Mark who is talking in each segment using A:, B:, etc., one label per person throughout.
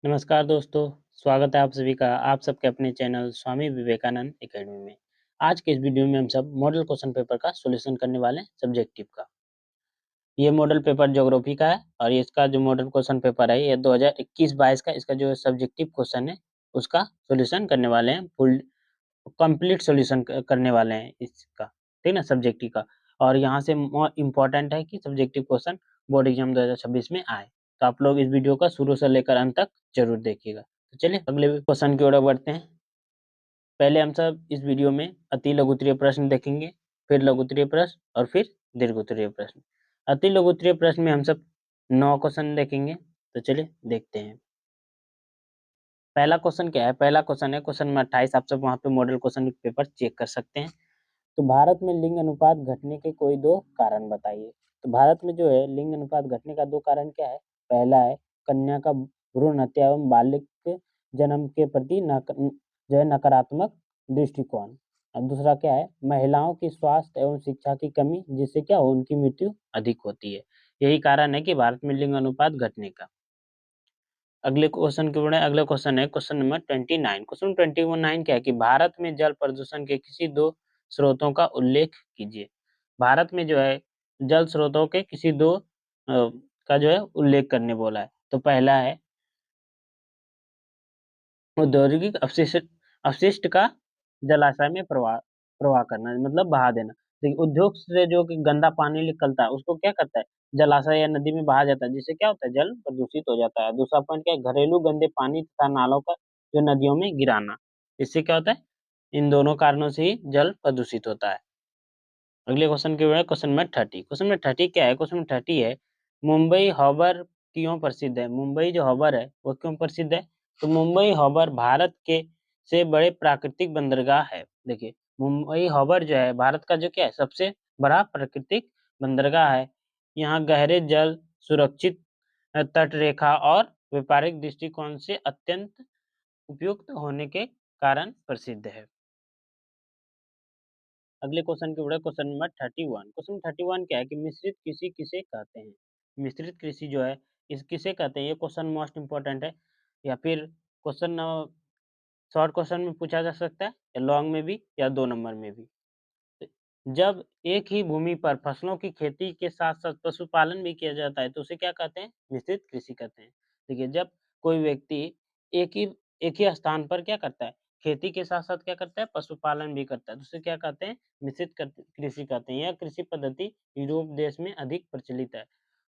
A: नमस्कार दोस्तों, स्वागत है आप सभी का आप सबके अपने चैनल स्वामी विवेकानंद एकेडमी में। आज के इस वीडियो में हम सब मॉडल क्वेश्चन पेपर का सॉल्यूशन करने वाले हैं सब्जेक्टिव का। ये मॉडल पेपर ज्योग्राफी का है और इसका जो मॉडल क्वेश्चन पेपर है ये 2021-22 का इसका जो सब्जेक्टिव क्वेश्चन है उसका सॉल्यूशन करने वाले हैं। फुल कंप्लीट सॉल्यूशन करने वाले हैं इसका, ठीक ना, सब्जेक्टिव का। और यहाँ से मोर इम्पोर्टेंट है कि सब्जेक्टिव क्वेश्चन बोर्ड एग्जाम 2026 में आए। तो आप लोग इस वीडियो का शुरू से लेकर अंत तक जरूर देखिएगा। तो चलिए अगले क्वेश्चन की ओर बढ़ते हैं। पहले हम सब इस वीडियो में अति लघुत्तरीय प्रश्न देखेंगे, फिर लघुत्तरीय प्रश्न और फिर दीर्घोत्तरीय प्रश्न। अति लघुत्तरीय प्रश्न में हम सब 9 क्वेश्चन देखेंगे। तो चलिए देखते हैं। पहला क्वेश्चन क्या है? पहला क्वेश्चन है क्वेश्चन नंबर 28। आप सब वहाँ पे मॉडल क्वेश्चन पेपर चेक कर सकते हैं। तो भारत में लिंग अनुपात घटने के कोई 2 कारण बताइए। तो भारत में जो है लिंग अनुपात घटने का 2 कारण क्या है? पहला है कन्या का भ्रूण हत्या एवं बालिक जन्म के प्रति जो है नकारात्मक दृष्टिकोण। और दूसरा क्या है? महिलाओं की स्वास्थ्य एवं शिक्षा की कमी, जिससे क्या हो उनकी मृत्यु अधिक होती है। यही कारण है कि भारत में लिंग अनुपात घटने का। अगले क्वेश्चन की ओर बढ़ें। अगला क्वेश्चन है क्वेश्चन नंबर 29। क्वेश्चन 29 क्या है कि भारत में जल प्रदूषण के किसी 2 स्रोतों का उल्लेख कीजिए। भारत में जो है जल स्रोतों के किसी 2 का जो है उल्लेख करने बोला है। तो पहला है औद्योगिक अपशिष्ट का जलाशय में प्रवाह प्रवाह करना, मतलब बहा देना। देखिए उद्योग से जो कि गंदा पानी निकलता है उसको क्या करता है, जलाशय या नदी में बहा जाता है, जिससे क्या होता है जल प्रदूषित हो जाता है। दूसरा पॉइंट क्या है, घरेलू गंदे पानी तथा नालों का जो नदियों में गिराना, इससे क्या होता है, इन दोनों कारणों से ही जल प्रदूषित होता है। अगले क्वेश्चन की ओर है क्वेश्चन नंबर 30। क्वेश्चन नंबर 30 क्या है? क्वेश्चन नंबर 30 है मुंबई हॉबर क्यों प्रसिद्ध है? मुंबई जो हॉबर है वो क्यों प्रसिद्ध है? तो मुंबई हॉबर भारत के से बड़े प्राकृतिक बंदरगाह है। देखिए मुंबई हॉबर जो है भारत का जो क्या है सबसे बड़ा प्राकृतिक बंदरगाह है। यहाँ गहरे जल, सुरक्षित तट रेखा और व्यापारिक दृष्टिकोण से अत्यंत उपयुक्त होने के कारण प्रसिद्ध है। अगले क्वेश्चन की ओर है क्वेश्चन नंबर 31। क्वेश्चन 31 क्या है कि मिश्रित कृषि किसे कहते हैं? मिश्रित कृषि जो है इस किसे कहते हैं? ये क्वेश्चन मोस्ट इम्पोर्टेंट है। या फिर क्वेश्चन शॉर्ट क्वेश्चन में पूछा जा सकता है या लॉन्ग में भी या 2 नंबर में भी। जब एक ही भूमि पर फसलों की खेती के साथ-साथ पशुपालन भी किया जाता है, तो उसे क्या कहते हैं? मिश्रित कृषि कहते हैं। देखिए, जब कोई व्यक्ति एक ही एक ही स्थान पर क्या करता है? खेती के साथ-साथ क्या करता है? पशुपालन भी करता है, तो उसे क्या कहते हैं? मिश्रित कृषि कहते हैं। यह कृषि पद्धति यूरोप देश में अधिक प्रचलित है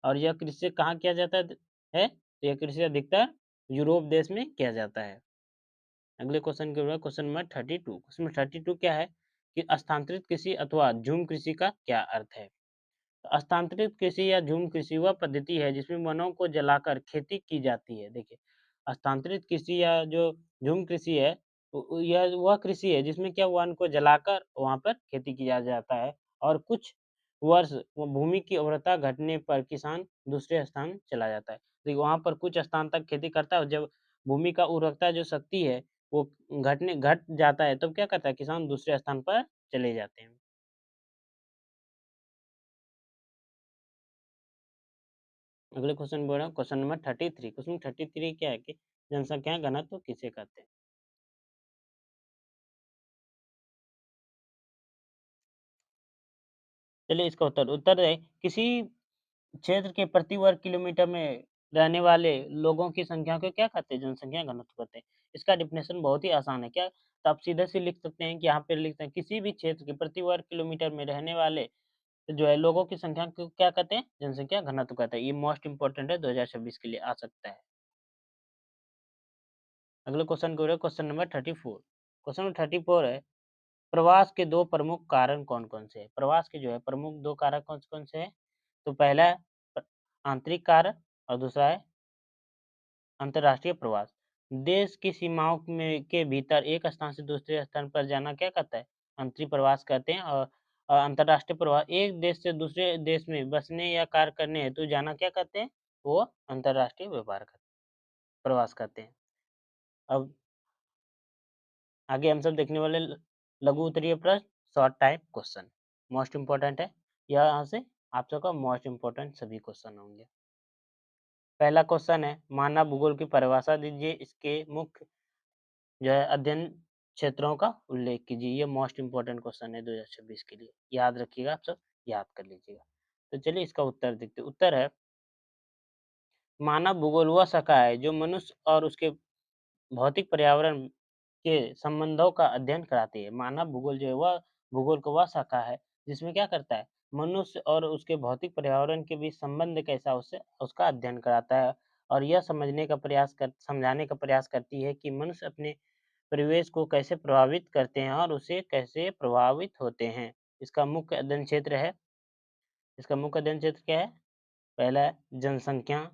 A: और यह कृषि कहाँ किया जाता है? तो यह कृषि अधिकतर यूरोप देश में किया जाता है। अगले क्वेश्चन की ओर है क्वेश्चन नंबर 32। क्वेश्चन नंबर 32 क्या है कि स्थानांतरित कृषि अथवा झूम कृषि का क्या अर्थ है? तो स्थानांतरित कृषि या झूम कृषि वह पद्धति है जिसमें वनों को जलाकर खेती की जाती है। देखिए, स्थानांतरित कृषि या जो झूम कृषि है यह वह कृषि है जिसमें क्या वन को जलाकर वहाँ पर खेती किया जाता है और कुछ वर्ष वो भूमि की उर्वरता घटने पर किसान दूसरे स्थान चला जाता है। देखिए वहाँ पर कुछ स्थान तक खेती करता है और जब भूमि का उर्वरकता जो शक्ति है वो घट जाता है तब क्या करता है किसान दूसरे स्थान पर चले जाते हैं। अगले क्वेश्चन बोल रहा हूँ क्वेश्चन नंबर 33। क्वेश्चन 33 क्या है कि जनसंख्या घनत्व किसे कहते हैं? चलिए इसका उत्तर है किसी क्षेत्र के प्रति वर्ग किलोमीटर में रहने वाले लोगों की संख्या को क्या कहते हैं? जनसंख्या घनत्व कहते हैं। इसका डेफिनेशन बहुत ही आसान है। क्या? तो आप सीधे से लिख सकते हैं कि यहाँ पे लिखते हैं किसी भी क्षेत्र के प्रति वर्ग किलोमीटर में रहने वाले जो है लोगों की संख्या को क्या कहते हैं? जनसंख्या घनत्व कहते हैं। ये मोस्ट इम्पोर्टेंट है 2026 के लिए आ सकता है। अगले क्वेश्चन की ओर है क्वेश्चन नंबर 34। क्वेश्चन नंबर 34 है प्रवास के 2 प्रमुख कारण कौन-कौन से हैं? प्रवास के जो है प्रमुख 2 कारक कौन-कौन से हैं? तो पहला है आंतरिक कारक और दूसरा है अंतर्राष्ट्रीय प्रवास। देश की सीमाओं में के भीतर एक स्थान से दूसरे स्थान पर जाना क्या कहता है? अंतरिक प्रवास कहते हैं और अंतर्राष्ट्रीय प्रवास एक देश से दूसरे देश में बसने या कार्य करने हेतु जाना क्या कहते हैं? वो अंतर्राष्ट्रीय व्यापार कहते प्रवास कहते हैं। अब आगे हम सब देखने वाले लघु उत्तरीय प्रश्न, short type question most important है। यहाँ से आप सबका मोस्ट इम्पोर्टेंट सभी क्वेश्चन होंगे। पहला क्वेश्चन है मानव भूगोल की परिभाषा दीजिए, इसके मुख्य जो है अध्ययन क्षेत्रों का उल्लेख कीजिए। ये मोस्ट इम्पोर्टेंट क्वेश्चन है 2026 के लिए, याद रखिएगा, आप सब याद कर लीजिएगा। तो चलिए इसका उत्तर देखते हैं। उत्तर है मानव भूगोल वह शाखा है जो मनुष्य और उसके भौतिक पर्यावरण के संबंधों का अध्ययन कराती है। मानव भूगोल जो है वह भूगोल का वह शाखा है जिसमें क्या करता है, मनुष्य और उसके भौतिक पर्यावरण के बीच संबंध कैसा उससे उसका अध्ययन कराता है और यह समझाने का प्रयास करती है कि मनुष्य अपने परिवेश को कैसे प्रभावित करते हैं और उसे कैसे प्रभावित होते हैं। इसका मुख्य अध्ययन क्षेत्र है इसका मुख्य अध्ययन क्षेत्र क्या है? पहला है जनसंख्या,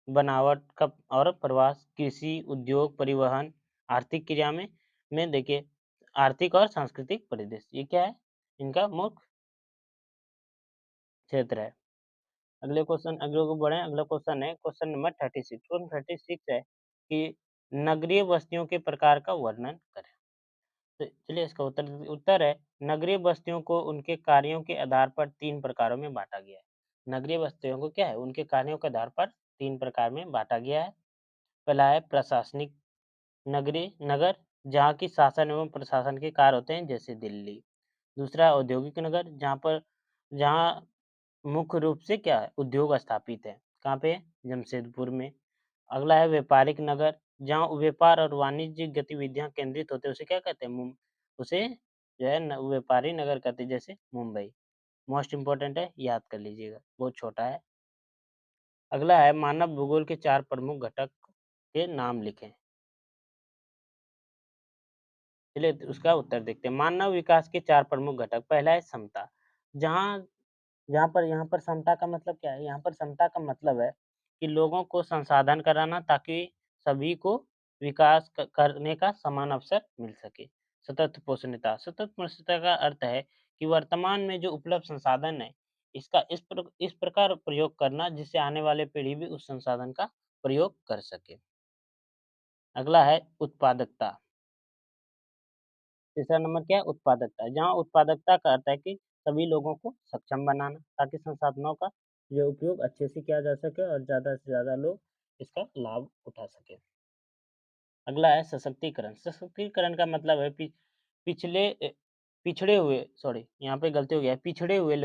A: बनावट का और प्रवास, कृषि, उद्योग, परिवहन, आर्थिक क्रिया में देखिए आर्थिक और सांस्कृतिक परिदृश्य, ये क्या है? इनका मुख्य क्षेत्र है। अगले को बढ़ें, अगला क्वेश्चन है क्वेश्चन नंबर 36। क्वेश्चन 36 है कि नगरीय बस्तियों के प्रकार का वर्णन करें। तो चलिए इसका उत्तर उत्तर है नगरीय बस्तियों को उनके कार्यों के आधार पर 3 प्रकारों में बाँटा गया है। नगरीय बस्तियों को क्या है? उनके कार्यों के आधार पर 3 प्रकार में बाँटा गया है। पहला है प्रशासनिक नगर, जहाँ की शासन एवं प्रशासन के कार्य होते हैं जैसे दिल्ली। दूसरा औद्योगिक नगर, जहाँ मुख्य रूप से क्या है? उद्योग स्थापित है। कहाँ पे? जमशेदपुर में। अगला है व्यापारिक नगर, जहाँ व्यापार और वाणिज्यिक गतिविधियाँ केंद्रित होते हैं, उसे क्या कहते हैं? उसे जो है न व्यापारी नगर कहते हैं, जैसे मुंबई। मोस्ट इम्पोर्टेंट है, याद कर लीजिएगा, बहुत छोटा है। अगला है मानव भूगोल के 4 प्रमुख घटक के नाम लिखें। चलिए उसका उत्तर देखते हैं। मानव विकास के 4 प्रमुख घटक, पहला है समता। जहाँ यहाँ पर समता का मतलब क्या है? यहाँ पर समता का मतलब है कि लोगों को संसाधन कराना ताकि सभी को विकास करने का समान अवसर मिल सके। सतत पोषणता का अर्थ है कि वर्तमान में जो उपलब्ध संसाधन है, इसका इस प्रकार प्रयोग करना जिससे आने वाले पीढ़ी भी उस संसाधन का प्रयोग कर सके। अगला है उत्पादकता। तीसरा नंबर क्या है? उत्पादकता। जहाँ उत्पादकता का अर्थ है कि सभी लोगों को सक्षम बनाना ताकि संसाधनों का जो उपयोग अच्छे से किया जा सके और ज़्यादा से ज़्यादा लोग इसका लाभ उठा सकें। अगला है सशक्तिकरण। सशक्तिकरण का मतलब है पिछले पिछड़े हुए सॉरी यहाँ पे गलती हो गया है, पिछड़े हुए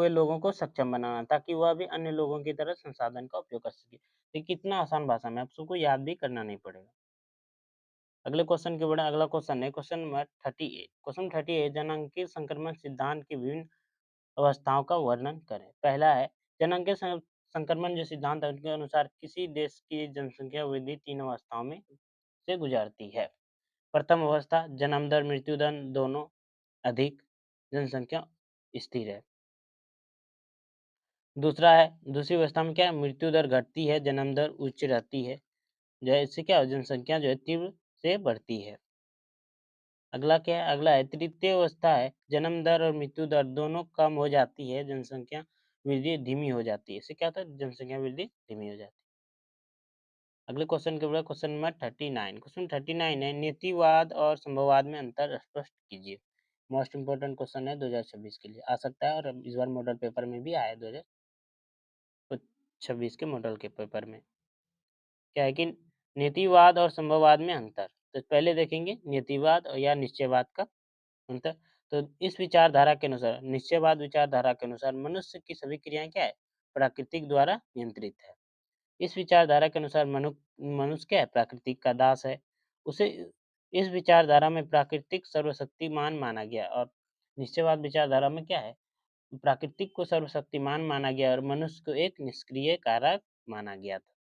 A: लोगों को सक्षम बनाना ताकि वह भी अन्य लोगों की तरह संसाधन का उपयोग कर सके। ये कितना आसान भाषा में, आप सबको याद भी करना नहीं पड़ेगा। अगला क्वेश्चन है क्वेश्चन नंबर 38। क्वेश्चन 38 जनांकीय संक्रमण सिद्धांत की विभिन्न अवस्थाओं का वर्णन करें। पहला है जनांकीय संक्रमण जो सिद्धांत है उनके अनुसार किसी देश की जनसंख्या वृद्धि 3 अवस्थाओं में से गुजरती है। प्रथम अवस्था जन्म दर मृत्यु दर दोनों अधिक, जनसंख्या स्थिर है। दूसरी अवस्था में क्या है? मृत्यु दर घटती है, जन्म दर उच्च रहती है। जो है इससे क्या जनसंख्या जो है तीव्र से बढ़ती है। अगला क्या है? अगला है तृतीय अवस्था है जन्म दर और मृत्यु दर दोनों कम हो जाती है, जनसंख्या वृद्धि धीमी हो जाती है। इससे क्या होता है? जनसंख्या वृद्धि धीमी हो जाती है। अगले क्वेश्चन के बाद क्वेश्चन नंबर 39। क्वेश्चन 39 है नीतिवाद और संभववाद में अंतर स्पष्ट कीजिए। मोस्ट इंपोर्टेंट क्वेश्चन है 2026 के लिए, आ सकता है और इस बार मॉडल पेपर में भी आया 2026 के मॉडल के पेपर में। क्या है कि नीतिवाद और संभववाद में अंतर। तो पहले देखेंगे नीतिवाद और या निश्चयवाद का अंतर। तो इस विचारधारा के अनुसार, निश्चयवाद विचारधारा के अनुसार मनुष्य की सभी क्रियाएं क्या है? प्राकृतिक द्वारा नियंत्रित है। इस विचारधारा के अनुसार मनुष्य क्या है? प्रकृति का दास है। उसे इस विचारधारा में प्राकृतिक सर्वशक्तिमान माना गया और निश्चयवाद विचारधारा में क्या है? प्राकृतिक को सर्वशक्तिमान माना गया और मनुष्य को एक निष्क्रिय कारक माना गया था।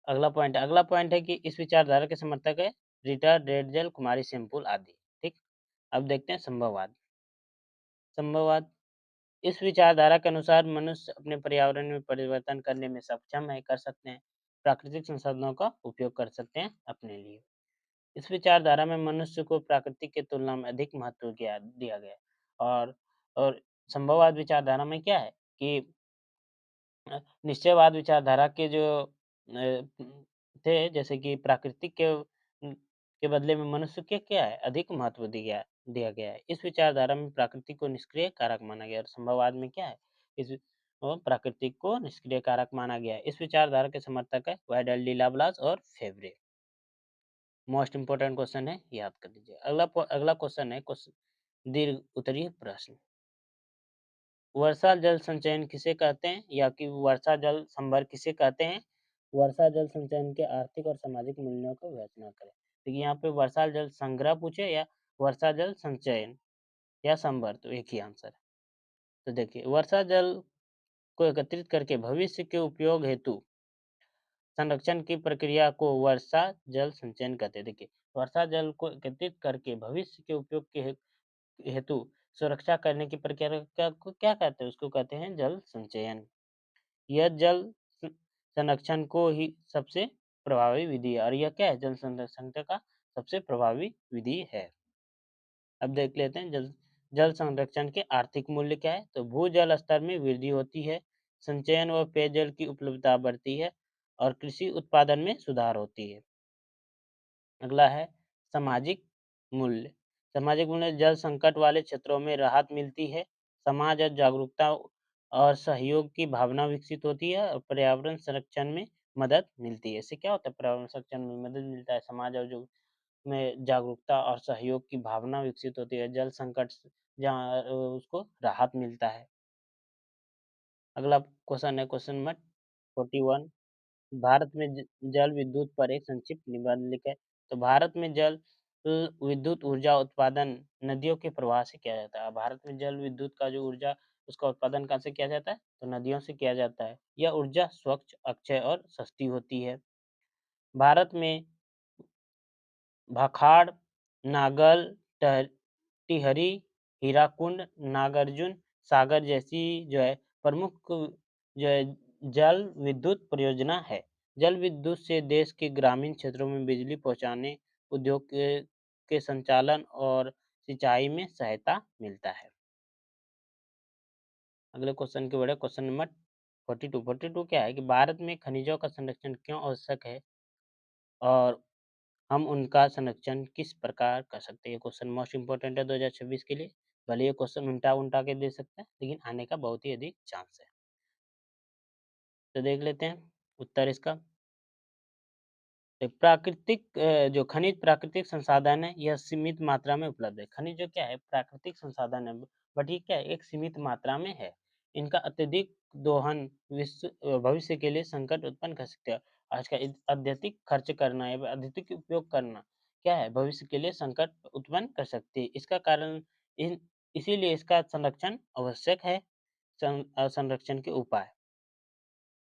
A: अगला पॉइंट है कि इस विचारधारा के समर्थक है रीटा, डेडजल, कुमारी सेमपुल आदि। ठीक। अब देखते हैं संभववाद। संभववाद इस विचारधारा के अनुसार मनुष्य अपने पर्यावरण में परिवर्तन करने में सक्षम है, कर सकते हैं, प्राकृतिक संसाधनों का उपयोग कर सकते हैं अपने लिए। इस विचारधारा में मनुष्य को प्राकृतिक की तुलना में अधिक महत्व दिया गया है। और संभववाद विचारधारा में क्या है कि निश्चयवाद विचारधारा के जो थे जैसे कि प्राकृतिक के के बदले में मनुष्य के क्या है? अधिक महत्व दिया गया है। दिया गया है। इस विचारधारा में प्रकृति को निष्क्रिय कारक माना गया है और संभववाद में क्या है, इस प्रकृति को निष्क्रिय कारक माना गया है। इस विचारधारा के समर्थक है वाइडल्डी, लाप्लास और फेब्रे। मोस्ट इंपोर्टेंट क्वेश्चन है, याद कर लीजिए। अगला क्वेश्चन है क्वेश्चन दीर्घ उत्तरीय प्रश्न। वर्षा जल संचयन किसे कहते हैं, या कि वर्षा जल संभर किसे कहते हैं? वर्षा जल संचयन के आर्थिक और सामाजिक मूल्यों को विवेचना करें। देखिए यहाँ पे वर्षा जल संग्रह पूछे या वर्षा जल संचयन या संभर, तो एक ही आंसर है। तो देखिए वर्षा जल को एकत्रित करके भविष्य के उपयोग हेतु संरक्षण की प्रक्रिया को वर्षा जल संचयन कहते हैं। देखिए वर्षा जल को एकत्रित करके भविष्य के उपयोग के हेतु सुरक्षा करने की प्रक्रिया को क्या कहते हैं? उसको कहते हैं जल संचयन। यह जल संरक्षण को ही सबसे प्रभावी विधि है, और यह क्या है, जल संरक्षण का सबसे प्रभावी विधि है। अब देख लेते हैं जल जल संरक्षण के आर्थिक मूल्य क्या है। तो भूजल स्तर में वृद्धि होती है, संचयन व पेयजल की उपलब्धता बढ़ती है और कृषि उत्पादन में सुधार होती है। अगला है सामाजिक मूल्य। सामाजिक मूल्य, जल संकट वाले क्षेत्रों में राहत मिलती है, समाज और जागरूकता और सहयोग की भावना विकसित होती है और पर्यावरण संरक्षण में मदद मिलती है। इससे क्या होता है, पर्यावरण संरक्षण में मदद मिलता है, समाज और जो में जागरूकता और सहयोग की भावना विकसित होती है, जल संकट से जहाँ उसको राहत मिलता है। अगला क्वेश्चन है क्वेश्चन नंबर 41। भारत में जल विद्युत पर एक संक्षिप्त निबंध लिखें। तो भारत में जल विद्युत ऊर्जा उत्पादन नदियों के प्रवाह से किया जाता है। भारत में जल विद्युत का जो ऊर्जा उसका उत्पादन कहाँ से किया जाता है, तो नदियों से किया जाता है। यह ऊर्जा स्वच्छ, अक्षय और सस्ती होती है। भारत में भाखाड़, नागल, टिहरी, हीराकुंड, नागार्जुन सागर जैसी जो है प्रमुख जो है जल विद्युत परियोजना है। जल विद्युत से देश के ग्रामीण क्षेत्रों में बिजली पहुंचाने, उद्योग के संचालन और सिंचाई में सहायता मिलता है। अगले क्वेश्चन की बढ़े, क्वेश्चन नंबर 42। 42 क्या है कि भारत में खनिजों का संरक्षण क्यों आवश्यक है और हम उनका संरक्षण किस प्रकार कर सकते हैं? ये क्वेश्चन मोस्ट इंपोर्टेंट है 2026 के लिए। भले ये क्वेश्चन उल्टा-उल्टा के दे सकता है, लेकिन आने का बहुत ही अधिक चांस है। तो देख लेते हैं उत्तर इसका। प्राकृतिक जो खनिज प्राकृतिक संसाधन है, यह सीमित मात्रा में उपलब्ध है। खनिज जो क्या है, प्राकृतिक संसाधन है, बट ये क्या है, एक सीमित मात्रा में है। इनका अत्यधिक दोहन भविष्य के लिए संकट उत्पन्न कर सकते हैं। आज का अत्यधिक खर्च करना या अत्यधिक उपयोग करना क्या है, भविष्य के लिए संकट उत्पन्न कर सकती है। इसका कारण इन इसीलिए इसका संरक्षण आवश्यक है। संरक्षण के उपाय,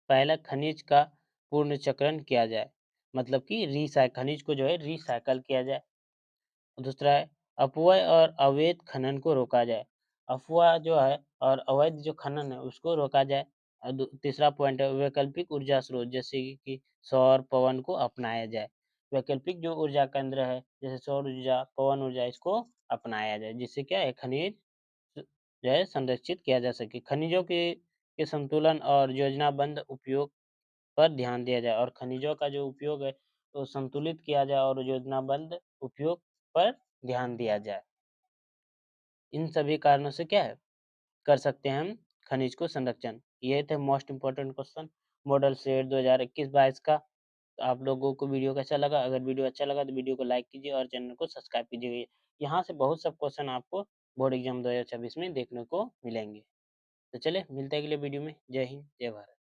A: पहला खनिज का पुनर्चक्रण किया जाए, मतलब कि खनिज को जो है रिसाइकल किया जाए। दूसरा है अपव्यय और अवैध खनन को रोका जाए। अफवाह जो है और अवैध जो खनन है उसको रोका जाए। और तीसरा पॉइंट है वैकल्पिक ऊर्जा स्रोत, जैसे कि सौर पवन को अपनाया जाए। वैकल्पिक जो ऊर्जा केंद्र है जैसे सौर ऊर्जा, पवन ऊर्जा, इसको अपनाया जाए, जिससे क्या है खनिज जो है संरक्षित किया जा सके। खनिजों के संतुलन और योजनाबद्ध उपयोग पर ध्यान दिया जाए और खनिजों का जो उपयोग है तो संतुलित किया जाए और योजनाबद्ध उपयोग पर ध्यान दिया जाए। इन सभी कारणों से क्या है, कर सकते हैं हम खनिज को संरक्षण। ये थे most important question model set 2021-22 का। तो आप लोगों को वीडियो कैसा लगा? अगर वीडियो अच्छा लगा तो वीडियो को लाइक कीजिए और चैनल को सब्सक्राइब कीजिए। यहाँ से बहुत सब क्वेश्चन आपको बोर्ड एग्जाम 2026 में देखने को मिलेंगे। तो चलिए मिलते हैं अगले वीडियो में। जय हिंद, जय भारत।